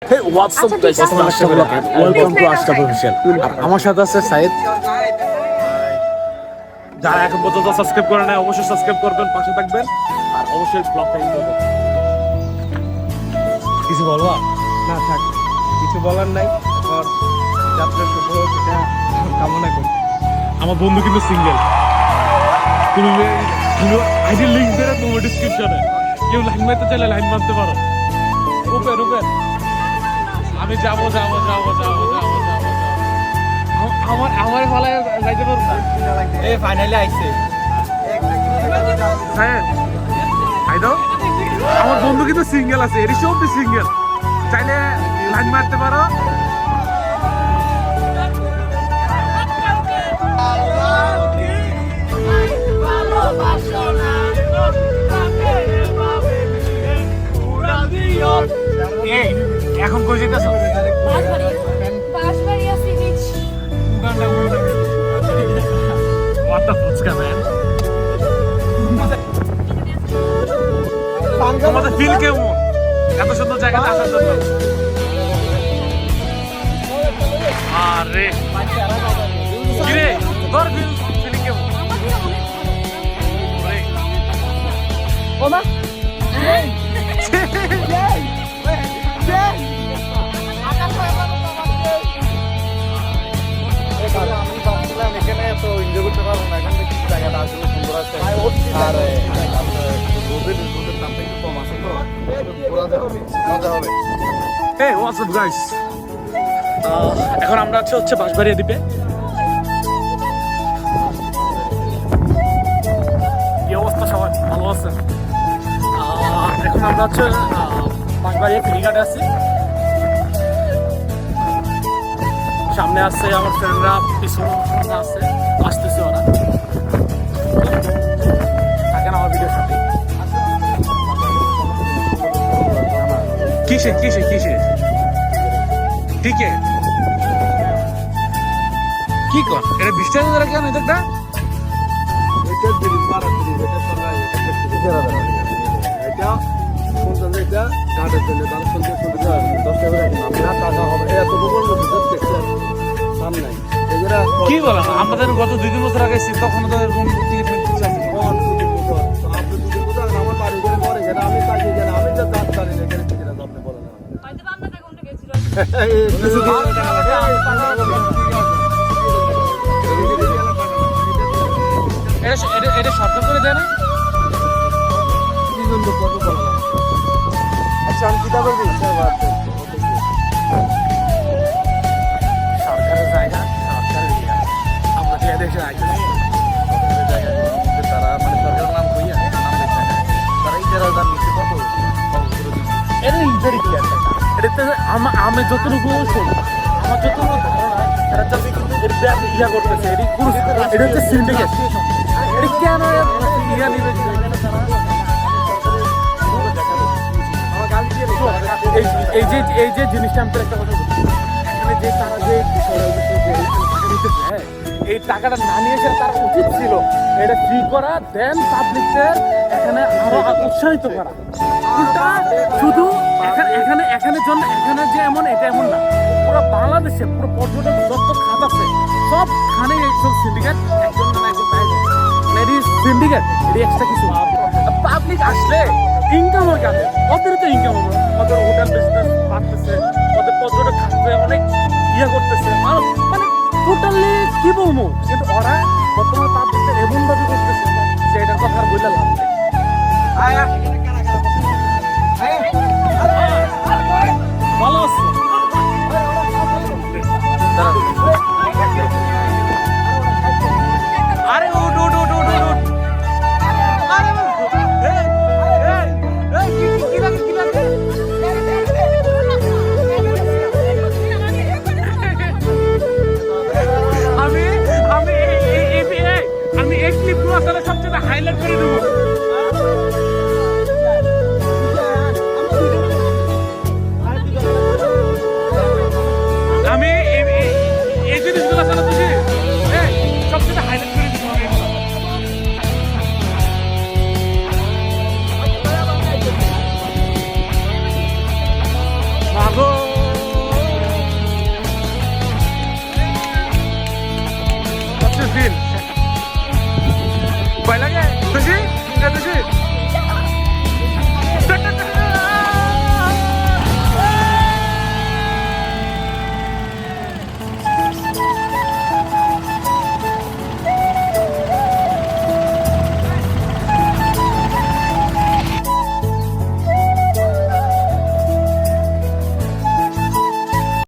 Hey, what's up guys? Welcome to Ashraf Official. আর আমার সাথে আছে সাইদ। যারা এখন পর্যন্ত সাবস্ক্রাইব করে নাই অবশ্যই সাবস্ক্রাইব করবেন, পাশে থাকবেন আর অবশ্যই ব্লগটা এনজয় করবেন। কিছু বলবা? না থাক, কিছু বলার নাই। আর যাত্রা শুভ হোক এটা কামনা করি। আমার বন্ধু কিন্তু সিঙ্গেল। তুমি আইডি লিংক দেবে তোমার ডেসক্রিপশনে। কেউ লাইন মারতে চাইলে লাইন মারতে পারো। রূপে আমি যাবো। আমার ফলে যাইতে পারবো। এই ফাইনালি আইছে। হ্যাঁ আইদো আমার বন্ধু কিন্তু সিঙ্গেল আছে, এর সব সিঙ্গেল, চাইলে লাইন মারতে পারো। এখন কই যেতেছ? What the fuck, man? তোমাদের ফিল কেমন এত সুন্দর জায়গাতে আসার জন্য? আরে কিরে তোর ফিল কেমন? আমি ভাবছিলাম এখানে তো এনজয় করতে পারবো না, এখানে কিছু জায়গাটা আসলে সুন্দর আছে আর রোদের দামটা একটু কম আছে তো ঘোরাতে হবে, মজা হবে। Hey, what's up guys? এখন আমরা হচ্ছে বাঁশবাড়িয়া দ্বীপে। কি অবস্থা, সবাই ভালো আছেন? এখন আমরা হচ্ছে বাঁশবাড়িয়া ফেরিঘাটে আছি। সামনে আছে আমার ফ্রেন্ডরা, পিছনে আছে, আসতেছে ওরা। থাকেন আমার ভিডিওর সাথে। কিসে ঠিক কি কর এটা বৃষ্টি ধরে কেন এটা? কি বলেন, আমাদের গত 2-3 বছর আগে এসেছি, তখন তো এরকম টিকিট এটা শব্দ করে দেয় না? আচ্ছা আমি কিতা করবি? সরকারের জায়গা, সরকারের ইয়া। আমরা যে দেশে আছি তারা মানে সরকারের নাম কইয়া নাম দেখে না, তারা ইজারা দাম নিতে কত এটা ইজারি কি আছে? এটাতে আমি যতটুকু শুনি, আমার যতটুকু ধারণা, এরা যাতে ইয়া করতেছে, এটা হচ্ছে সিন্ডিকেট। এটা কেন ইয়া নিবে? এই যে জিনিসটা আমি একটা কথা বলি, এখানে যে তারা যে এই টাকাটা না নিয়ে এসে তার উচিত ছিল এটা ফ্রি করা, দেন পাবলিকদের এখানে আরো উৎসাহিত করা। শুধু এখানে জন্য এখানে যে এমন এটা এমন না, পুরো বাংলাদেশে পুরো পর্যটন যত খাত আছে সবখানে এইসব সিন্ডিকেট একজন না একজন পাই যায়। সিন্ডিকেট এটি এক্সট্রা কিছু পাবলিক আসলে ইনকাম হয়, কাদের অতিরিক্ত ইনকাম হবে, ওদের হোটেল বিজনেস বাড়তেছে,